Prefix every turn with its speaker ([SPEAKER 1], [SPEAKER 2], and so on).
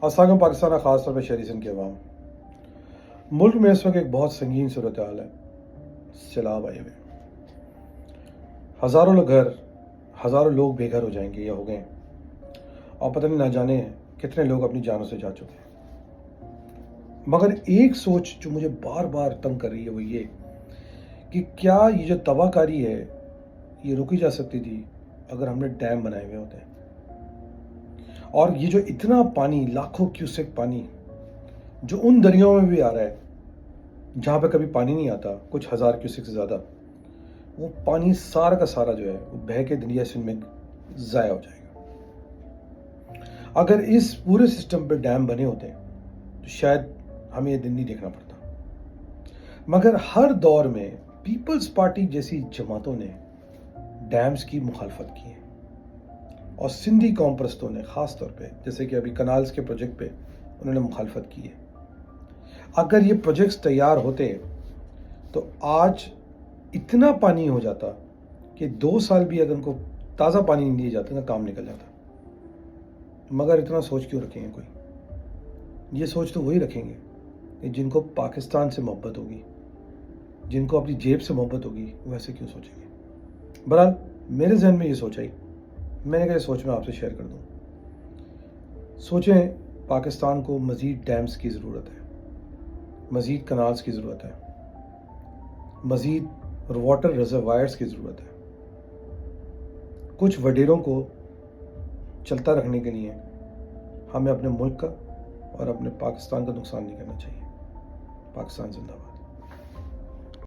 [SPEAKER 1] अस्सलाम पाकिस्तान, ख़ास तौर पर शहरी सिंध के अवाम। मुल्क में इस वक्त एक बहुत संगीन सूरत हाल है। सैलाब आए हुए, हज़ारों लोग बेघर हो जाएंगे या हो गए, और पता नहीं ना जाने कितने लोग अपनी जानों से जा चुके हैं। मगर एक सोच जो मुझे बार बार तंग कर रही है वो ये कि क्या ये जो तबाहकारी है ये रुकी जा सकती थी अगर हमने डैम बनाए हुए होते हैं। और ये जो इतना पानी, लाखों क्यूसेक पानी जो उन दरियाओं में भी आ रहा है जहाँ पे कभी पानी नहीं आता, कुछ हज़ार क्यूसेक से ज़्यादा, वो पानी सारा का सारा जो है वो बह के दरिया सिंध में ज़ाया हो जाएगा। अगर इस पूरे सिस्टम पे डैम बने होते तो शायद हमें ये दिन नहीं देखना पड़ता। मगर हर दौर में पीपल्स पार्टी जैसी जमातों ने डैम्स की मुखालफत की है, और सिंधी कौम परस्तों ने ख़ास तौर पे, जैसे कि अभी कनाल्स के प्रोजेक्ट पे उन्होंने मुखालफत की है। अगर ये प्रोजेक्ट्स तैयार होते तो आज इतना पानी हो जाता कि 2 साल भी अगर उनको ताज़ा पानी नहीं दिए जाते ना, काम निकल जाता। मगर इतना सोच क्यों रखेंगे कोई? ये सोच तो वही रखेंगे कि जिनको पाकिस्तान से मोहब्बत होगी, जिनको अपनी जेब से मोहब्बत होगी, वो ऐसे क्यों सोचेंगे। बहरहाल मेरे जहन में ये सोच आई, मैंने कहा सोच में आपसे शेयर कर दूँ। सोचें, पाकिस्तान को मज़ीद डैम्स की ज़रूरत है, मज़ीद कनाल्स की ज़रूरत है, मज़ीद वाटर रिजर्वायर्स की ज़रूरत है। कुछ वडेरों को चलता रखने के लिए हमें अपने मुल्क का और अपने पाकिस्तान का नुकसान नहीं करना चाहिए। पाकिस्तान जिंदाबाद।